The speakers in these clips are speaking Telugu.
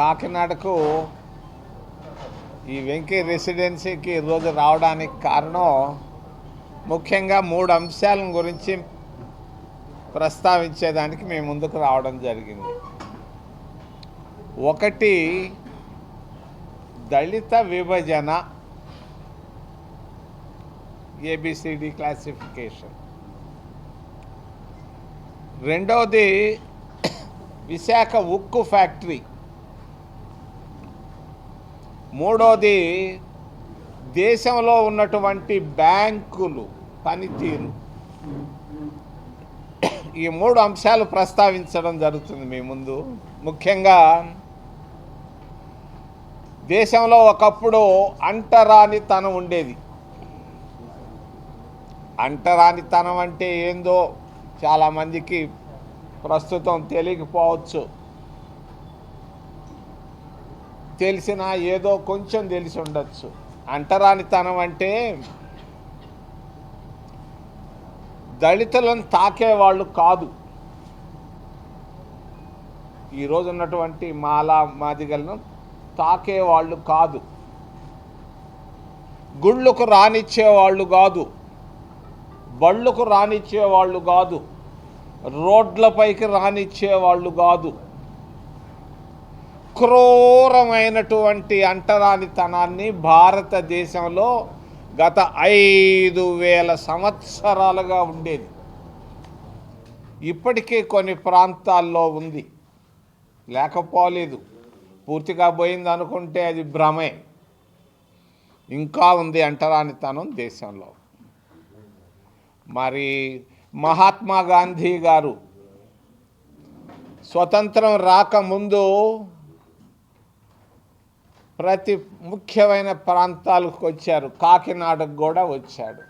కాకినాడకు ఈ వెంకీ రెసిడెన్సీకి ఈరోజు రావడానికి కారణం ముఖ్యంగా 3 అంశాల గురించి ప్రస్తావించేదానికి మేము ముందుకు రావడం జరిగింది. ఒకటి, దళిత విభజన, ఏబిసిడి క్లాసిఫికేషన్. రెండవది, విశాఖ ఉక్కు ఫ్యాక్టరీ. మూడోది, దేశంలో ఉన్నటువంటి బ్యాంకులు పనితీరు. ఈ 3 అంశాలు ప్రస్తావించడం జరుగుతుంది మీ ముందు. ముఖ్యంగా దేశంలో ఒకప్పుడు అంటరానితనం ఉండేది. అంటరానితనం అంటే ఏందో చాలామందికి ప్రస్తుతం తెలియకపోవచ్చు. తెలిసినా ఏదో కొంచెం తెలిసి ఉండొచ్చు. అంటరానితనం అంటే దళితులను తాకేవాళ్ళు కాదు. ఈరోజు ఉన్నటువంటి మాదిగలను తాకేవాళ్ళు కాదు. గుళ్ళకు రానిచ్చేవాళ్ళు కాదు, బళ్ళకు రానిచ్చేవాళ్ళు కాదు, రోడ్లపైకి రానిచ్చేవాళ్ళు కాదు. క్రూరమైనటువంటి అంటరానితనాన్ని భారతదేశంలో గత 5,000 సంవత్సరాలుగా ఉండేది. ఇప్పటికీ కొన్ని ప్రాంతాల్లో ఉంది, లేకపోలేదు. పూర్తిగా పోయింది అనుకుంటే అది భ్రమే. ఇంకా ఉంది అంటరానితనం దేశంలో. మరి మహాత్మా గాంధీ గారు స్వతంత్రం రాకముందు ప్రతి ముఖ్యమైన ప్రాంతాలకు వచ్చారు. కాకినాడకు కూడా వచ్చాడు.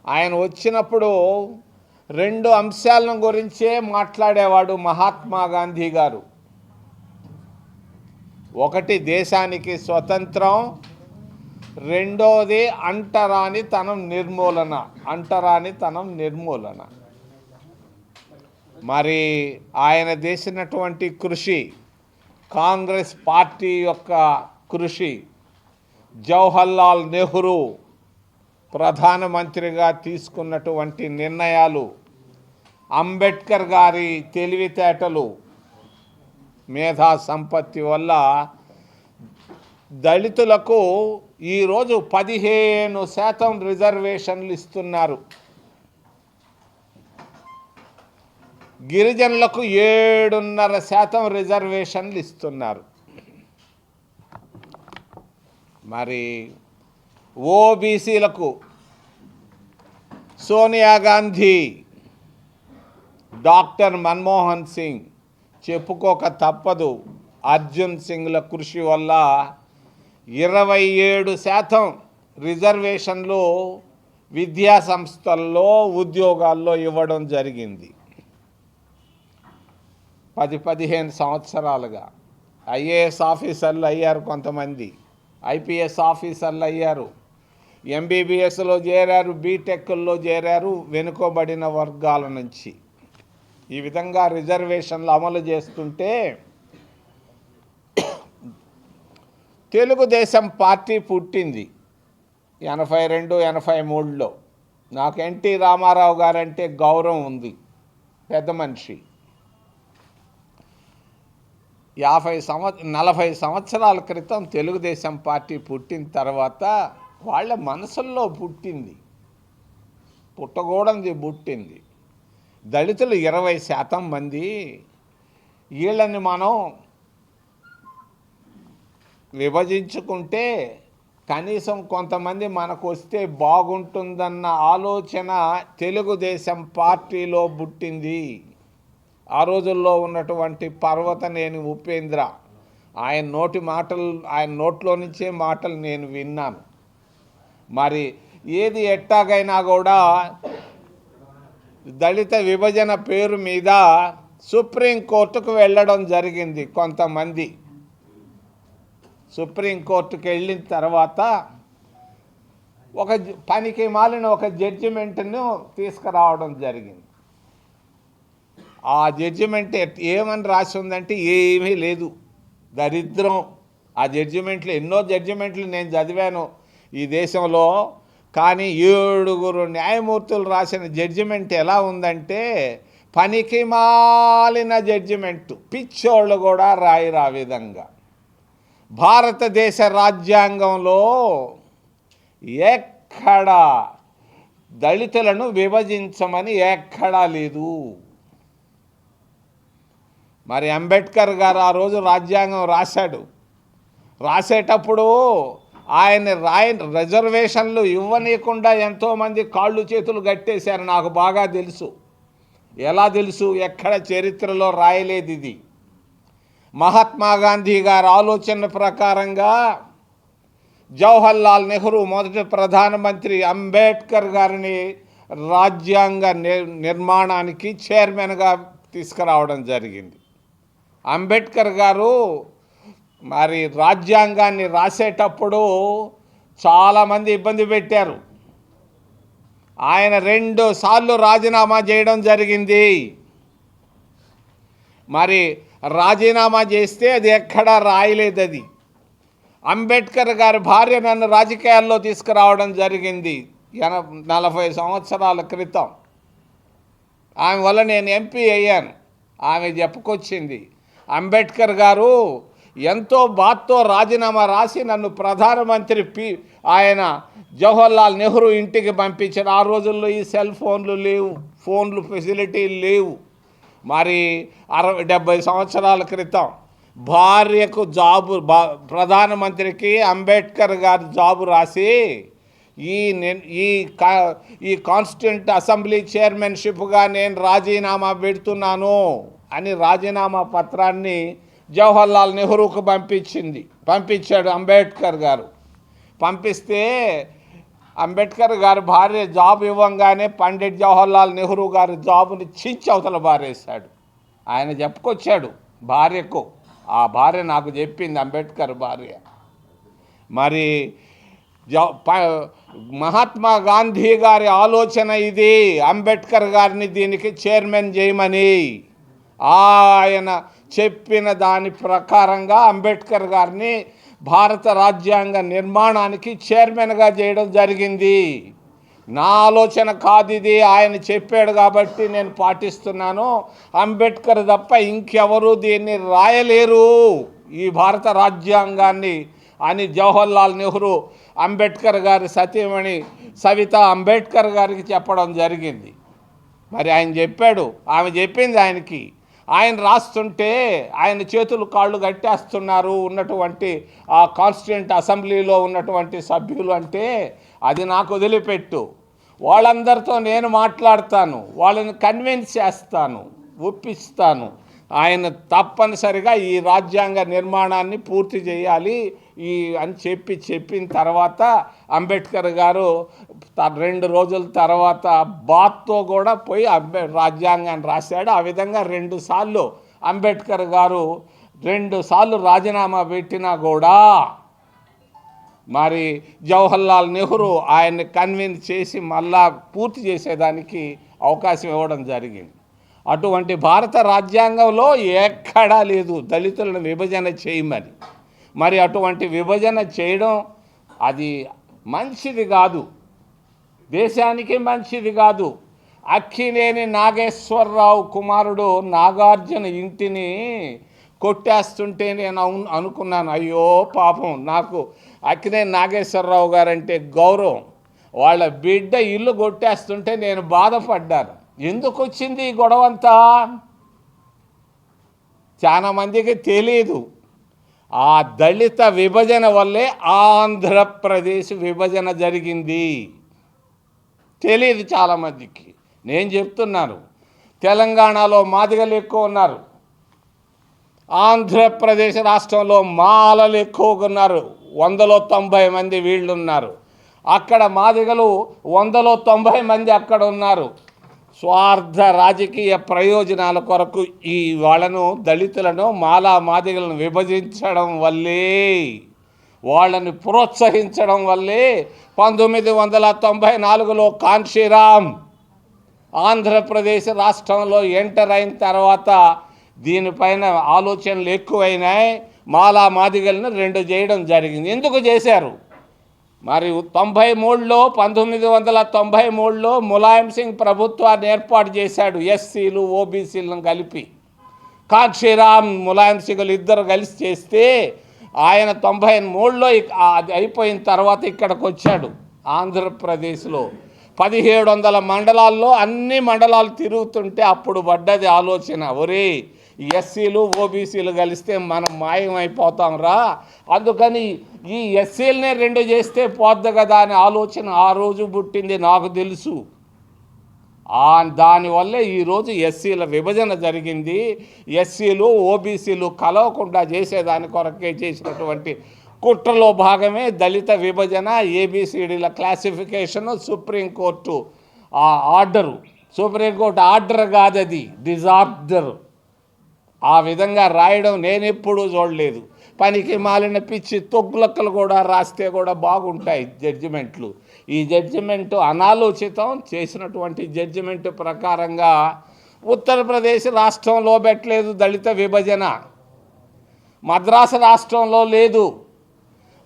ఆయన వచ్చినప్పుడు 2 అంశాలను గురించే మాట్లాడేవాడు మహాత్మా గాంధీ గారు. ఒకటి, దేశానికి స్వతంత్రం. రెండోది, అంటరానితనం నిర్మూలన. అంటరానితనం నిర్మూలన. మరి ఆయన చేసినటువంటి కృషి, కాంగ్రెస్ పార్టీ యొక్క కృషి, జవహర్లాల్ నెహ్రూ ప్రధానమంత్రిగా తీసుకున్నటువంటి నిర్ణయాలు, అంబేద్కర్ గారి తెలివితేటలు, మేధా సంపత్తి వల్ల దళితులకు ఈరోజు 15% రిజర్వేషన్లు ఇస్తున్నారు. గిరిజనులకు 7.5% రిజర్వేషన్లు ఇస్తున్నారు. మరి ఓబీసీలకు సోనియా గాంధీ, డాక్టర్ మన్మోహన్ సింగ్, చెప్పుకోక తప్పదు, అర్జున్ సింగ్ల కృషి వల్ల 27% రిజర్వేషన్లు విద్యా సంస్థల్లో, ఉద్యోగాల్లో ఇవ్వడం జరిగింది. 10-15 సంవత్సరాలుగా ఐఏఎస్ ఆఫీసర్లు అయ్యారు, కొంతమంది ఐపీఎస్ ఆఫీసర్లు అయ్యారు, ఎంబీబీఎస్లో చేరారు, బీటెక్లో చేరారు, వెనుకబడిన వర్గాల నుంచి. ఈ విధంగా రిజర్వేషన్లు అమలు చేస్తుంటే తెలుగుదేశం పార్టీ పుట్టింది 82-83లో. నాకు ఎన్టీ రామారావు గారంటే గౌరవం ఉంది, పెద్ద మనిషి. 40 సంవత్సరాల క్రితం తెలుగుదేశం పార్టీ పుట్టిన తర్వాత వాళ్ళ మనసుల్లో పుట్టింది, పుట్టకూడనిది పుట్టింది. దళితులు 20% మంది. వీళ్ళని మనం విభజించుకుంటే కనీసం కొంతమంది మనకు వస్తే బాగుంటుందన్న ఆలోచన తెలుగుదేశం పార్టీలో పుట్టింది. ఆ రోజుల్లో ఉన్నటువంటి పర్వతనేని ఉపేంద్ర, ఆయన నోట్లో నుంచే మాటలు నేను విన్నాను. మరి ఏది ఎట్టాగైనా కూడా దళిత విభజన పేరు మీద సుప్రీంకోర్టుకు వెళ్ళడం జరిగింది. కొంతమంది సుప్రీంకోర్టుకు వెళ్ళిన తర్వాత ఒక పనికి మాలిన ఒక జడ్జిమెంట్ను తీసుకురావడం జరిగింది. ఆ జడ్జిమెంట్ ఏమని రాసి ఉందంటే ఏమీ లేదు. దరిద్రం. ఆ జడ్జిమెంట్లు, ఎన్నో జడ్జిమెంట్లు నేను చదివాను ఈ దేశంలో. కానీ 7 న్యాయమూర్తులు రాసిన జడ్జిమెంట్ ఎలా ఉందంటే పనికి మాలిన జడ్జిమెంటు. పిచ్చోళ్ళు కూడా రాయరు ఆ విధంగా. భారతదేశ రాజ్యాంగంలో ఎక్కడా దళితులను విభజించమని ఎక్కడా లేదు. మరి అంబేద్కర్ గారు ఆ రోజు రాజ్యాంగం రాసేటప్పుడు ఆయన రిజర్వేషన్లు ఇవ్వనీయకుండా ఎంతోమంది కాళ్ళు చేతులు కట్టేశారు. నాకు బాగా తెలుసు. ఎలా తెలుసు? ఎక్కడ చరిత్రలో రాయలేదు ఇది. మహాత్మా గాంధీ గారి ఆలోచన ప్రకారంగా జవహర్లాల్ నెహ్రూ మొదటి ప్రధానమంత్రి అంబేద్కర్ గారిని రాజ్యాంగ నిర్మాణానికి చైర్మన్గా తీసుకురావడం జరిగింది. అంబేద్కర్ గారు మరి రాజ్యాంగాన్ని రాసేటప్పుడు చాలామంది ఇబ్బంది పెట్టారు. ఆయన 2 సార్లు రాజీనామా చేయడం జరిగింది. మరి రాజీనామా చేస్తే అది ఎక్కడా రాయలేదు. అది అంబేద్కర్ గారి భార్య నన్ను రాజకీయాల్లో తీసుకురావడం జరిగింది 40 సంవత్సరాల క్రితం. ఆమె వల్ల నేను ఎంపీ అయ్యాను. ఆమె చెప్పుకొచ్చింది, అంబేద్కర్ గారు ఎంతో బాధతో రాజీనామా రాసి నన్ను ప్రధానమంత్రి ఆయన జవహర్లాల్ నెహ్రూ ఇంటికి పంపించారు. ఆ రోజుల్లో ఈ సెల్ ఫోన్లు లేవు, ఫోన్లు ఫెసిలిటీలు లేవు. మరి 60-70 సంవత్సరాల క్రితం భార్యకు జాబు, ప్రధానమంత్రికి అంబేద్కర్ గారు జాబు రాసి ఈ కాన్స్టిట్యూంట్ అసెంబ్లీ చైర్మన్షిప్గా నేను రాజీనామా పెడుతున్నాను అని రాజీనామా పత్రాన్ని జవహర్లాల్ నెహ్రూకు పంపించాడు అంబేద్కర్ గారు. పంపిస్తే అంబేద్కర్ గారి భార్య జాబ్ ఇవ్వంగానే పండిట్ జవహర్లాల్ నెహ్రూ గారి జాబుని చించి అవతల బారేశాడు. ఆయన చెప్పుకొచ్చాడు భార్యకు. ఆ భార్య నాకు చెప్పింది, అంబేద్కర్ భార్య. మరి మహాత్మా గాంధీ గారి ఆలోచన ఇది, అంబేద్కర్ గారిని దీనికి చైర్మన్ చేయమని. ఆయన చెప్పిన దాని ప్రకారంగా అంబేద్కర్ గారిని భారత రాజ్యాంగ నిర్మాణానికి చైర్మన్గా చేయడం జరిగింది. నా ఆలోచన కాదు ఇది, ఆయన చెప్పాడు కాబట్టి నేను పాటిస్తున్నాను. అంబేద్కర్ తప్ప ఇంకెవరూ దీన్ని రాయలేరు ఈ భారత రాజ్యాంగాన్ని అని జవహర్లాల్ నెహ్రూ అంబేద్కర్ గారి సతీమణి సవితా అంబేద్కర్ గారికి చెప్పడం జరిగింది. మరి ఆయన చెప్పాడు, ఆమె చెప్పింది ఆయనకి. ఆయన రాస్తుంటే ఆయన చేతులు కాళ్ళు కట్టేస్తున్నారు ఉన్నటువంటి ఆ కాన్స్టిట్యూంట్ అసెంబ్లీలో ఉన్నటువంటి సభ్యులు. అంటే అది నాకు వదిలిపెట్టు, వాళ్ళందరితో నేను మాట్లాడతాను, వాళ్ళని కన్విన్స్ చేస్తాను, ఒప్పిస్తాను. ఆయన తప్పనిసరిగా ఈ రాజ్యాంగ నిర్మాణాన్ని పూర్తి చేయాలి అని చెప్పిన తర్వాత అంబేద్కర్ గారు 2 రోజుల తర్వాత బాత్తో కూడా పోయి రాజ్యాంగాన్ని రాశాడు. ఆ విధంగా 2 సార్లు అంబేద్కర్ గారు 2 సార్లు రాజీనామా పెట్టినా కూడా మరి జవహర్లాల్ నెహ్రూ ఆయన్ని కన్విన్స్ చేసి మళ్ళా పూర్తి చేసేదానికి అవకాశం ఇవ్వడం జరిగింది. అటువంటి భారత రాజ్యాంగంలో ఎక్కడా లేదు దళితులను విభజన చేయమని. మరి అటువంటి విభజన చేయడం అది మంచిది కాదు, దేశానికి మంచిది కాదు. అక్కినేని నాగేశ్వరరావు కుమారుడు నాగార్జున ఇంటిని కొట్టేస్తుంటే నేను అనుకున్నాను, అయ్యో పాపం, నాకు అక్కినేని నాగేశ్వరరావు గారంటే గౌరవం. వాళ్ళ బిడ్డ ఇల్లు కొట్టేస్తుంటే నేను బాధపడ్డాను. ఎందుకు వచ్చింది ఈ గొడవంతా? చాలా మందికి తెలియదు. ఆ దళిత విభజన వల్లే ఆంధ్రప్రదేశ్ విభజన జరిగింది. తెలియదు చాలామందికి. నేను చెప్తున్నాను, తెలంగాణలో మాదిగలు ఎక్కువ ఉన్నారు, ఆంధ్రప్రదేశ్ రాష్ట్రంలో మాలలు ఎక్కువగా ఉన్నారు. 190 మంది వీళ్ళు ఉన్నారు. అక్కడ మాదిగలు 190 మంది అక్కడ ఉన్నారు. స్వార్థ రాజకీయ ప్రయోజనాల కొరకు ఈ వాళ్ళను దళితులను మాదిగలను విభజించడం వల్లే, వాళ్ళని ప్రోత్సహించడం వల్లే 1994లో కాన్షీరామ్ ఆంధ్రప్రదేశ్ రాష్ట్రంలో ఎంటర్ అయిన తర్వాత దీనిపైన ఆలోచనలు ఎక్కువైనాయి. మాలా మాదిగలను 2 చేయడం జరిగింది. ఎందుకు చేశారు? మరి 1993లో ములాయం సింగ్ ప్రభుత్వాన్ని ఏర్పాటు చేశాడు. ఎస్సీలు ఓబీసీలను కలిపి కాక్షీరామ్ ములాయం సింగ్లు ఇద్దరు కలిసి చేస్తే ఆయన 93లో అది అయిపోయిన తర్వాత ఇక్కడికి వచ్చాడు. ఆంధ్రప్రదేశ్లో 1700 మండలాల్లో అన్ని మండలాలు తిరుగుతుంటే అప్పుడు పడ్డది ఆలోచన, ఒరే ఎస్సీలు ఓబీసీలు కలిస్తే మనం మాయమైపోతాం రా, అందుకని ఈ ఎస్సీలనే 2 చేస్తే పోద్ది కదా అనే ఆలోచన ఆ రోజు పుట్టింది. నాకు తెలుసు. దానివల్లే ఈరోజు ఎస్సీల విభజన జరిగింది. ఎస్సీలు ఓబీసీలు కలవకుండా చేసేదాని కొరకే చేసినటువంటి కుట్రలో భాగమే దళిత విభజన, ఏబిసిడీల classification, supreme court order. Supreme court order కాదది, డిజార్డర్. ఆ విధంగా రాయడం నేను ఎప్పుడూ చూడలేదు. పనికి మాలిన పిచ్చి తొగ్గులక్కలు కూడా రాస్తే కూడా బాగుంటాయి జడ్జిమెంట్లు. ఈ జడ్జిమెంటు అనాలోచితం. చేసినటువంటి జడ్జిమెంటు ప్రకారంగా ఉత్తరప్రదేశ్ రాష్ట్రంలో పెట్టలేదు దళిత విభజన, మద్రాసు రాష్ట్రంలో లేదు,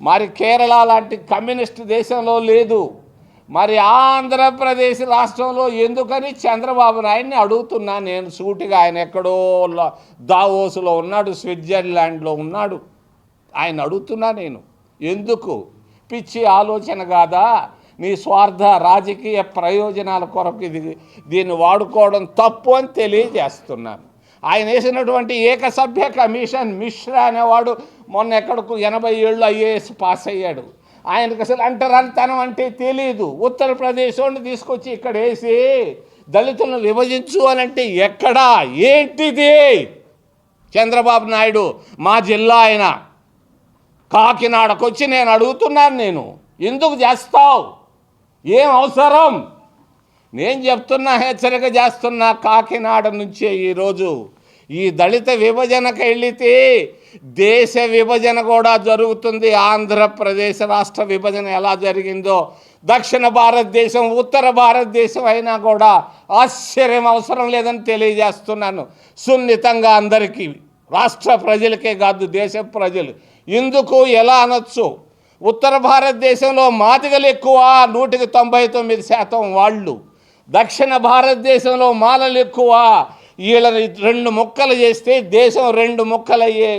మరి కేరళ లాంటి కమ్యూనిస్ట్ దేశంలో లేదు, మరి ఆంధ్రప్రదేశ్ రాష్ట్రంలో ఎందుకని చంద్రబాబు నాయుడిని అడుగుతున్నా నేను సూటిగా. ఆయన ఎక్కడో దావోసులో ఉన్నాడు, స్విట్జర్లాండ్లో ఉన్నాడు. ఆయన అడుగుతున్నా నేను, ఎందుకు? పిచ్చి ఆలోచన కాదా? నీ స్వార్థ రాజకీయ ప్రయోజనాల కొరకు దీన్ని వాడుకోవడం తప్పు అని తెలియజేస్తున్నాను. ఆయన వేసినటువంటి ఏకసభ్య కమిషన్, మిశ్రా అనేవాడు మొన్న ఎక్కడికి 80 ఏళ్ళు ఐఏఎస్ పాస్ అయ్యాడు. ఆయనకు అసలు అంటరానితనం అంటే తెలియదు. ఉత్తరప్రదేశ్ వాడిని తీసుకొచ్చి ఇక్కడ వేసి దళితులను విభజించు అని అంటే ఎక్కడా? ఏంటిది? చంద్రబాబు నాయుడు మా జిల్లా ఆయన కాకినాడకు వచ్చి నేను అడుగుతున్నాను, నేను ఎందుకు చేస్తావు? ఏం అవసరం? నేను చెప్తున్నా, హెచ్చరిక చేస్తున్నా. కాకినాడ నుంచే ఈరోజు ఈ దళిత విభజనకు వెళితే దేశ విభజన కూడా జరుగుతుంది. ఆంధ్రప్రదేశ్ రాష్ట్ర విభజన ఎలా జరిగిందో దక్షిణ భారతదేశం, ఉత్తర భారతదేశం అయినా కూడా ఆశ్చర్యం అవసరం లేదని తెలియజేస్తున్నాను సున్నితంగా అందరికీ. రాష్ట్ర ప్రజలకే కాదు, దేశ ప్రజలు. ఎందుకు ఎలా అనొచ్చు? ఉత్తర భారతదేశంలో మాదిగలు ఎక్కువ, 99% వాళ్ళు. దక్షిణ భారతదేశంలో మాలలు ఎక్కువ. వీళ్ళని 2 ముక్కలు చేస్తే దేశం 2 ముక్కలయ్యే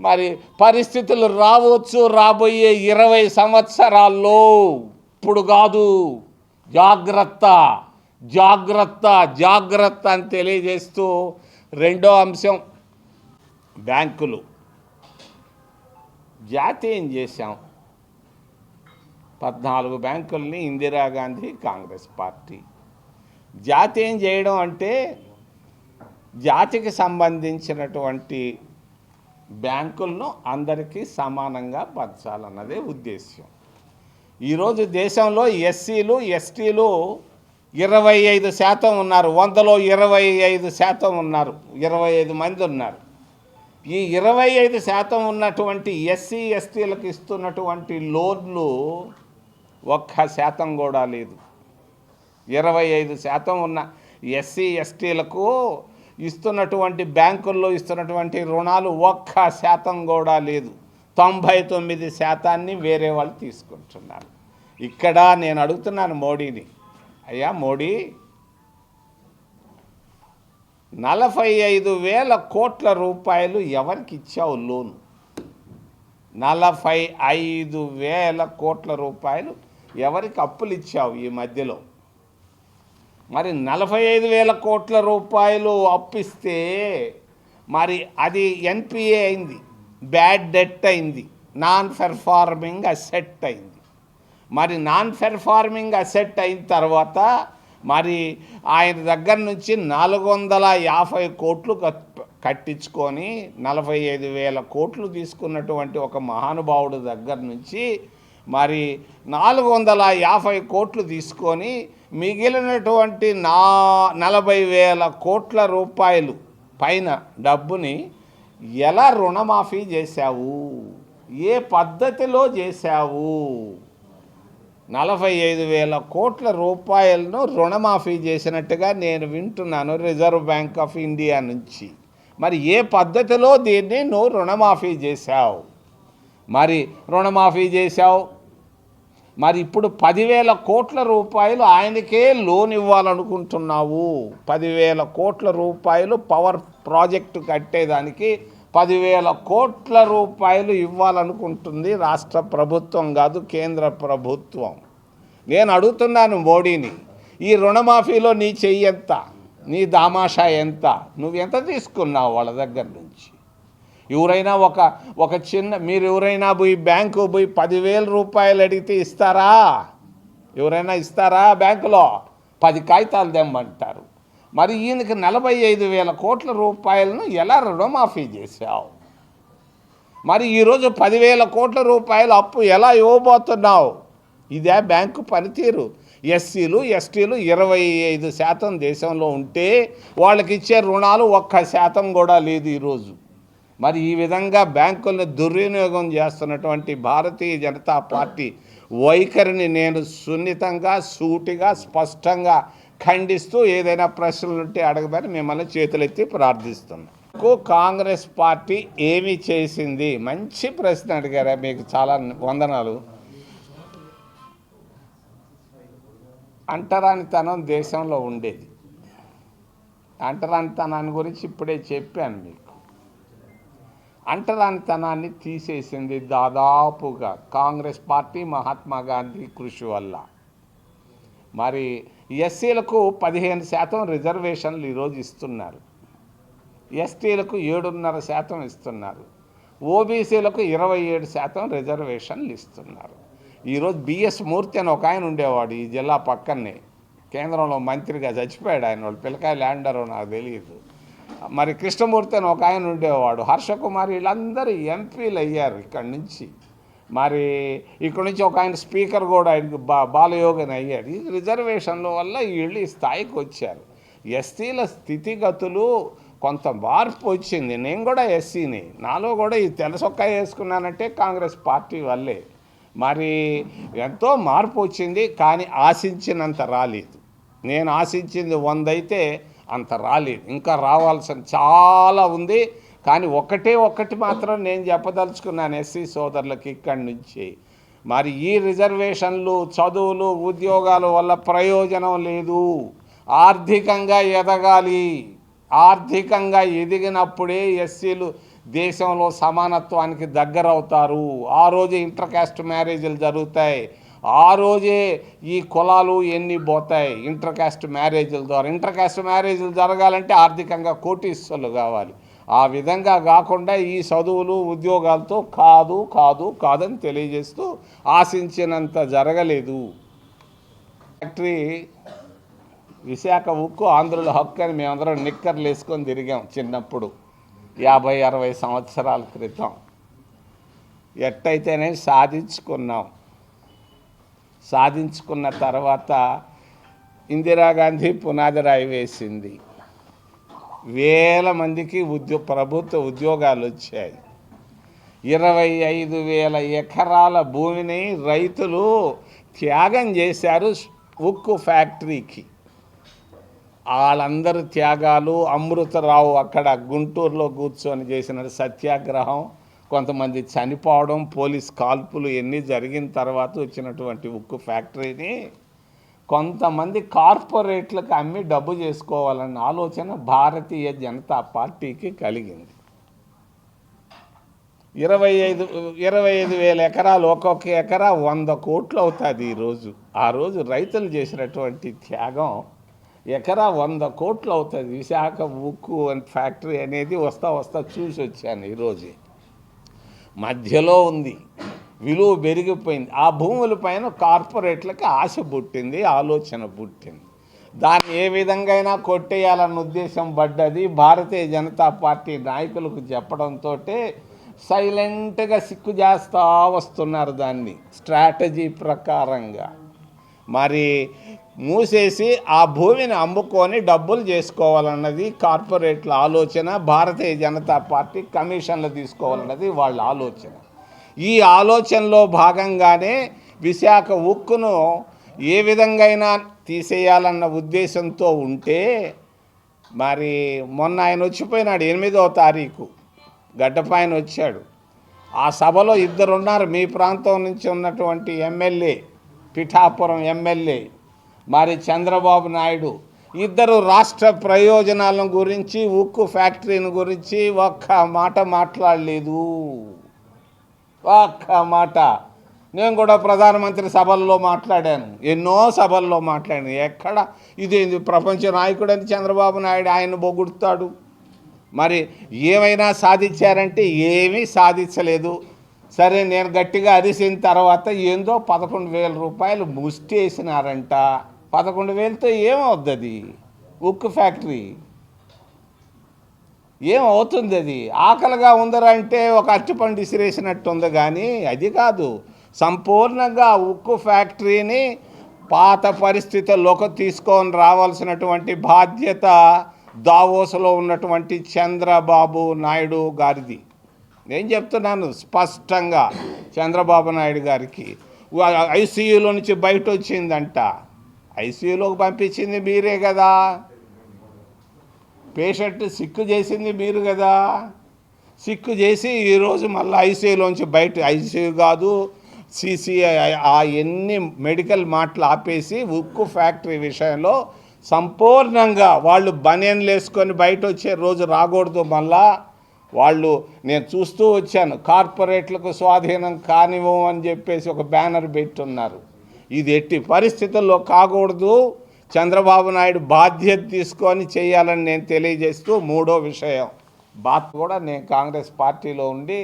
మరి పరిస్థితులు రావచ్చు రాబోయే 20 సంవత్సరాల్లో. ఇప్పుడు కాదు. జాగ్రత్త, జాగ్రత్త, జాగ్రత్త అని తెలియజేస్తూ రెండో అంశం బ్యాంకులు. జాతీయం చేశాం 14 బ్యాంకుల్ని, ఇందిరాగాంధీ కాంగ్రెస్ పార్టీ. జాతీయం చేయడం అంటే జాతికి సంబంధించినటువంటి బ్యాంకులను అందరికీ సమానంగా పంచాలన్నదే ఉద్దేశ్యం. ఈరోజు దేశంలో ఎస్సీలు ఎస్టీలు 25% ఉన్నారు. 100లో 25% ఉన్నారు, 25 మంది ఉన్నారు. ఈ 25% ఉన్నటువంటి ఎస్సీ ఎస్టీలకు ఇస్తున్నటువంటి లోన్లు 1% కూడా లేదు. 25% ఉన్న ఎస్సీ ఎస్టీలకు ఇస్తున్నటువంటి బ్యాంకుల్లో ఇస్తున్నటువంటి రుణాలు 1% కూడా లేదు. 99% వేరే వాళ్ళు తీసుకుంటున్నారు. ఇక్కడ నేను అడుగుతున్నాను మోడీని, అయ్యా మోడీ, 45,000 కోట్ల రూపాయలు ఎవరికి ఇచ్చావు లోను? 45,000 కోట్ల రూపాయలు ఎవరికి అప్పులు ఇచ్చావు ఈ మధ్యలో? మరి 45,000 కోట్ల రూపాయలు అప్పిస్తే మరి అది ఎన్పిఏ అయింది, బ్యాడ్ డెట్ అయింది, నాన్ పెర్ఫార్మింగ్ అసెట్ అయింది. మరి నాన్ పెర్ఫార్మింగ్ అసెట్ అయిన తర్వాత మరి ఆయన దగ్గర నుంచి 450 కోట్లు కట్టించుకొని 45,000 కోట్లు తీసుకున్నటువంటి ఒక మహానుభావుడు దగ్గర నుంచి మరి 450 కోట్లు తీసుకొని మిగిలినటువంటి 40,000 కోట్ల రూపాయలు పైన డబ్బుని ఎలా రుణమాఫీ చేశావు? ఏ పద్ధతిలో చేశావు? 45,000 కోట్ల రూపాయలను రుణమాఫీ చేసినట్టుగా నేను వింటున్నాను రిజర్వ్ బ్యాంక్ ఆఫ్ ఇండియా నుంచి. మరి ఏ పద్ధతిలో దీన్ని నువ్వు రుణమాఫీ చేశావు? మరి ఇప్పుడు 10,000 కోట్ల రూపాయలు ఆయనకే లోన్ ఇవ్వాలనుకుంటున్నావు. 10,000 కోట్ల రూపాయలు పవర్ ప్రాజెక్టు కట్టేదానికి 10,000 కోట్ల రూపాయలు ఇవ్వాలనుకుంటుంది రాష్ట్ర ప్రభుత్వం కాదు, కేంద్ర ప్రభుత్వం. నేను అడుగుతున్నాను మోడీని, ఈ రుణమాఫీలో నీ చెయ్యి ఎంత, నీ దామాషా ఎంత, నువ్వెంత తీసుకున్నావు వాళ్ళ దగ్గర నుంచి? ఎవరైనా ఒక చిన్న మీరు ఎవరైనా పోయి బ్యాంకు పోయి 10,000 రూపాయలు అడిగితే ఇస్తారా? ఎవరైనా ఇస్తారా? బ్యాంకులో 10 కాగితాలు తెమ్మంటారు. మరి ఈయనకి 45,000 కోట్ల రూపాయలను ఎలా రుణమాఫీ చేశావు? మరి ఈరోజు 10,000 కోట్ల రూపాయలు అప్పు ఎలా ఇవ్వబోతున్నావు? ఇదే బ్యాంకు పనితీరు? ఎస్సీలు ఎస్టీలు 25% దేశంలో ఉంటే వాళ్ళకి ఇచ్చే రుణాలు 1% కూడా లేదు ఈరోజు. మరి ఈ విధంగా బ్యాంకులను దుర్వినియోగం చేస్తున్నటువంటి భారతీయ జనతా పార్టీ వైఖరిని నేను సున్నితంగా, సూటిగా, స్పష్టంగా ఖండిస్తూ ఏదైనా ప్రశ్నలు ఉంటే అడగమని మిమ్మల్ని చేతులెత్తి ప్రార్థిస్తున్నాను. కాంగ్రెస్ పార్టీ ఏమి చేసింది? మంచి ప్రశ్న అడిగారా, మీకు చాలా వందనాలు. అంటరానితనం దేశంలో ఉండేది. అంటరానితనాన్ని గురించి ఇప్పుడే చెప్పాను మీకు. అంటరానితనాన్ని తీసేసింది దాదాపుగా కాంగ్రెస్ పార్టీ, మహాత్మా గాంధీ కృషి వల్ల. మరి ఎస్సీలకు 15% రిజర్వేషన్లు ఈరోజు ఇస్తున్నారు, ఎస్టీలకు 7.5% ఇస్తున్నారు, ఓబీసీలకు 27% రిజర్వేషన్లు ఇస్తున్నారు. ఈరోజు బిఎస్ మూర్తి అని ఒక ఆయన ఉండేవాడు ఈ జిల్లా పక్కనే, కేంద్రంలో మంత్రిగా చచ్చిపోయాడు ఆయన. వాళ్ళు పిల్లకాయ ల్యాండరు నాకు తెలియదు. మరి కృష్ణమూర్తి అని ఒక ఆయన ఉండేవాడు, హర్షకుమార్, వీళ్ళందరూ ఎంపీలు అయ్యారు ఇక్కడి నుంచి. మరి ఇక్కడ నుంచి ఒక ఆయన స్పీకర్ కూడా ఆయనకి బాలయోగని అయ్యాడు. ఈ రిజర్వేషన్ల వల్ల వీళ్ళు ఈ స్థాయికి వచ్చారు. ఎస్సీల స్థితిగతులు కొంత మార్పు వచ్చింది. నేను కూడా ఎస్సీని, నాలో కూడా ఈ తెల్లసొక్కా వేసుకున్నానంటే కాంగ్రెస్ పార్టీ వల్లే. మరి ఎంతో మార్పు వచ్చింది, కానీ ఆశించినంత రాలేదు. నేను ఆశించింది 100 అయితే అంత రాలేదు, ఇంకా రావాల్సిన చాలా ఉంది. కానీ ఒక్కటి మాత్రం నేను చెప్పదలుచుకున్నాను ఎస్సీ సోదరులకి ఇక్కడి నుంచి. మరి ఈ రిజర్వేషన్లు, చదువులు, ఉద్యోగాల వల్ల ప్రయోజనం లేదు. ఆర్థికంగా ఎదగాలి. ఆర్థికంగా ఎదిగినప్పుడే ఎస్సీలు దేశంలో సమానత్వానికి దగ్గర అవుతారు. ఆ రోజే ఇంటర్ కాస్ట్ మ్యారేజీలు జరుగుతాయి. ఆ రోజే ఈ కులాలు ఎన్ని పోతాయి ఇంటర్ కాస్ట్ మ్యారేజీల ద్వారా. ఇంటర్ కాస్ట్ మ్యారేజీలు జరగాలంటే ఆర్థికంగా కోటీశ్వరులు కావాలి. ఆ విధంగా కాకుండా ఈ చదువులు, ఉద్యోగాలతో కాదని తెలియజేస్తూ ఆశించినంత జరగలేదు. ఫ్యాక్టరీ విశాఖ ఉక్కు ఆంధ్రుల హక్కు అని మేమందరం నిక్కర్లు వేసుకొని తిరిగాం చిన్నప్పుడు, 50-60 సంవత్సరాల క్రితం. ఎట్టయితేనే సాధించుకున్న తర్వాత ఇందిరాగాంధీ పునాది రాయి వేసింది. వేల మందికి ప్రభుత్వ ఉద్యోగాలు వచ్చాయి. 25,000 ఎకరాల భూమిని రైతులు త్యాగం చేశారు ఉక్కు ఫ్యాక్టరీకి. వాళ్ళందరి త్యాగాలు, అమృతరావు అక్కడ గుంటూరులో కూర్చొని చేసిన సత్యాగ్రహం, కొంతమంది చనిపోవడం, పోలీస్ కాల్పులు ఎన్ని జరిగిన తర్వాత వచ్చినటువంటి ఉక్కు ఫ్యాక్టరీని కొంతమంది కార్పొరేట్లకు అమ్మి డబ్బు చేసుకోవాలన్న ఆలోచన భారతీయ జనతా పార్టీకి కలిగింది. 25,000 ఎకరాలు, ఒక్కొక్క ఎకరా 100 కోట్లు అవుతుంది ఈరోజు. ఆ రోజు రైతులు చేసినటువంటి త్యాగం ఎకరా 100 కోట్లు అవుతుంది. విశాఖ ఉక్కు ఫ్యాక్టరీ అనేది వస్తా చూసి వచ్చాను ఈరోజు. మధ్యలో ఉంది, విలువ పెరిగిపోయింది. ఆ భూములపైన కార్పొరేట్లకి ఆశ పుట్టింది, ఆలోచన పుట్టింది. దాన్ని ఏ విధంగా కొట్టేయాలన్న ఉద్దేశం పడ్డది. భారతీయ జనతా పార్టీ నాయకులకు చెప్పడంతో సైలెంట్గా సిక్కు చేస్తూ వస్తున్నారు దాన్ని స్ట్రాటజీ ప్రకారంగా. మరి మూసేసి ఆ భూమిని అమ్ముకొని డబ్బులు చేసుకోవాలన్నది కార్పొరేట్ల ఆలోచన. భారతీయ జనతా పార్టీ కమిషన్లు తీసుకోవాలన్నది వాళ్ళ ఆలోచన. ఈ ఆలోచనలో భాగంగానే విశాఖ ఉక్కును ఏ విధంగా తీసేయాలన్న ఉద్దేశంతో ఉంటే మరి మొన్న ఆయన వచ్చిపోయినాడు 8వ తారీఖు గడ్డపైన వచ్చాడు. ఆ సభలో ఇద్దరున్నారు మీ ప్రాంతం నుంచి ఉన్నటువంటి ఎమ్మెల్యే, పిఠాపురం ఎమ్మెల్యే మరి చంద్రబాబు నాయుడు. ఇద్దరు రాష్ట్ర ప్రయోజనాల గురించి, ఉక్కు ఫ్యాక్టరీని గురించి ఒక్క మాట మాట్లాడలేదు. ఒక్క మాట. నేను కూడా ప్రధానమంత్రి సభల్లో మాట్లాడాను, ఎన్నో సభల్లో మాట్లాడాను. ఎక్కడ ఇదేంది ప్రపంచ నాయకుడని చంద్రబాబు నాయుడు ఆయన పొగుడుతాడు. మరి ఏమైనా సాధించారంటే ఏమీ సాధించలేదు. సరే, నేను గట్టిగా అరిసిన తర్వాత ఏందో 11,000 రూపాయలు ముష్టేసినారంట. 11,000తో ఏమవుతుంది ఉక్కు ఫ్యాక్టరీ? ఏమవుతుంది? అది ఆకలిగా ఉందరంటే ఒక అరటిపండు ఇసిరేసినట్టు ఉంది, కానీ అది కాదు. సంపూర్ణంగా ఉక్కు ఫ్యాక్టరీని పాత పరిస్థితుల్లోకి తీసుకొని రావాల్సినటువంటి బాధ్యత దావోస్లో ఉన్నటువంటి చంద్రబాబు నాయుడు గారిది. నేను చెప్తున్నాను స్పష్టంగా, చంద్రబాబు నాయుడు గారికి ఐసీయూలో నుంచి బయట వచ్చిందంట. ఐసీయూలోకి పంపించింది మీరే కదా, పేషెంట్ సిక్కు చేసింది మీరు కదా. సిక్కు చేసి ఈరోజు మళ్ళీ ఐసీయూలోంచి బయట, ఐసీయూ కాదు సిసిఐ, ఆ ఎన్ని మెడికల్ మాటలు ఆపేసి ఉక్కు ఫ్యాక్టరీ విషయంలో సంపూర్ణంగా వాళ్ళు బనియన్లు వేసుకొని బయట వచ్చే రోజు రాకూడదు. మళ్ళా వాళ్ళు, నేను చూస్తూ వచ్చాను, కార్పొరేట్లకు స్వాధీనం కానివ్వం అని చెప్పేసి ఒక బ్యానర్ పెట్టున్నారు. ఇది ఎట్టి పరిస్థితుల్లో కాకూడదు. చంద్రబాబు నాయుడు బాధ్యత తీసుకొని చేయాలని నేను తెలియజేస్తూ, మూడో విషయం, కూడా నేను కాంగ్రెస్ పార్టీలో ఉండి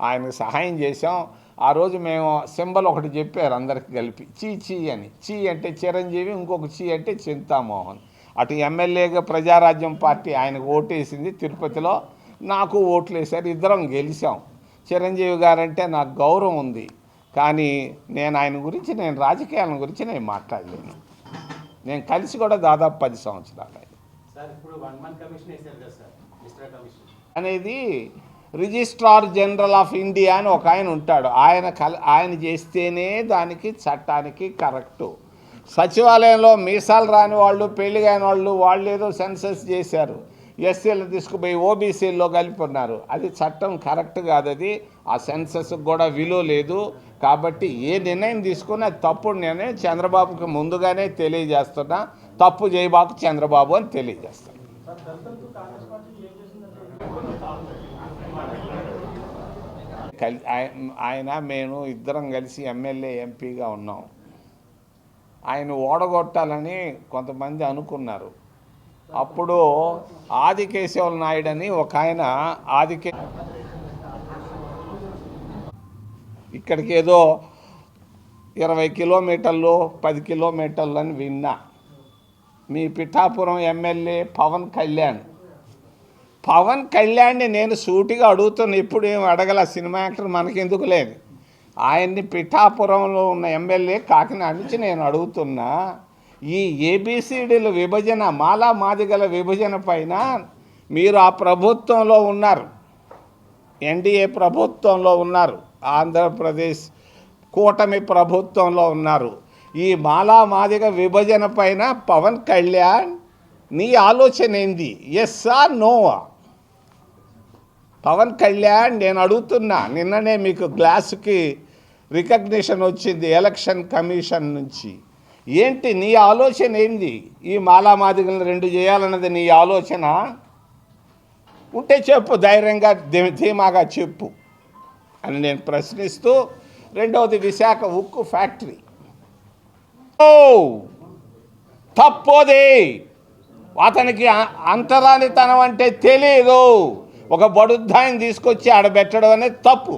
ఆయనకు సహాయం చేశాం. ఆ రోజు మేము సింబల్ ఒకటి చెప్పారు అందరికి కలిపి, చీ అని. చీ అంటే చిరంజీవి, ఇంకొక చీ అంటే చింతామోహన్. అటు ఎమ్మెల్యేగా ప్రజారాజ్యం పార్టీ ఆయనకు ఓటేసింది తిరుపతిలో, నాకు ఓట్లు వేశారు, ఇద్దరం గెలిచాం. చిరంజీవి గారంటే నాకు గౌరవం ఉంది, కానీ నేను ఆయన గురించి, నేను రాజకీయాల గురించి నేను మాట్లాడలేను. నేను కలిసి కూడా దాదాపు 10 సంవత్సరాలు అనేది. రిజిస్ట్రార్ జనరల్ ఆఫ్ ఇండియా అని ఒక ఆయన ఉంటాడు, ఆయన చేస్తేనే దానికి చట్టానికి కరెక్టు. సచివాలయంలో మీసాలు రాని వాళ్ళు, పెళ్లి కాని వాళ్ళు ఏదో సెన్సస్ చేశారు, ఎస్సీలు తీసుకుపోయి ఓబీసీల్లో కలిపి ఉన్నారు. అది చట్టం కరెక్ట్ కాదు. అది ఆ సెన్సస్కి కూడా విలువ లేదు. కాబట్టి ఏ నిర్ణయం తీసుకున్నా అది తప్పుడు నిర్ణయం. చంద్రబాబుకి ముందుగానే తెలియజేస్తున్నా, తప్పు చేయబాకు చంద్రబాబు అని తెలియజేస్తాను. ఆయన మేము ఇద్దరం కలిసి ఎమ్మెల్యే ఎంపీగా ఉన్నాం. ఆయన ఓడగొట్టాలని కొంతమంది అనుకున్నారు. అప్పుడు ఆదికేశవ నాయుడు అని ఒక ఆయన, ఇక్కడికి ఏదో 20 కిలోమీటర్లు 10 కిలోమీటర్లు అని విన్నా. మీ పిఠాపురం ఎమ్మెల్యే పవన్ కళ్యాణ్ని నేను సూటిగా అడుగుతున్నా, ఇప్పుడు ఏం అడగల, సినిమా యాక్టర్ మనకెందుకు లేదు. ఆయన్ని పిఠాపురంలో ఉన్న ఎమ్మెల్యే కాకినాడ నుంచి నేను అడుగుతున్నా, ఈ ఏబిసిడీల విభజన, మాలా మాదిగల విభజన పైన మీరు ఆ ప్రభుత్వంలో ఉన్నారు, ఎన్డీఏ ప్రభుత్వంలో ఉన్నారు, ఆంధ్రప్రదేశ్ కూటమి ప్రభుత్వంలో ఉన్నారు. ఈ మాలా మాదిగ విభజన పైన పవన్ కళ్యాణ్ నీ ఆలోచన ఏంది? ఎస్ఆ నోవా? పవన్ కళ్యాణ్ నేను అడుగుతున్నా, నిన్ననే మీకు గ్లాసుకి రికగ్నిషన్ వచ్చింది ఎలక్షన్ కమిషన్ నుంచి. ఏంటి నీ ఆలోచన ఏంది? ఈ మాలా మాదిగలను 2 చేయాలన్నది నీ ఆలోచన ఉంటే చెప్పు, ధైర్యంగా ధీమాగా చెప్పు అని నేను ప్రశ్నిస్తూ, రెండవది విశాఖ ఉక్కు ఫ్యాక్టరీ తప్పోది. అతనికి అంటరానితనం అంటే తెలియదు. ఒక బడుద్దాయిని తీసుకొచ్చి ఆడబెట్టడం అనేది తప్పు.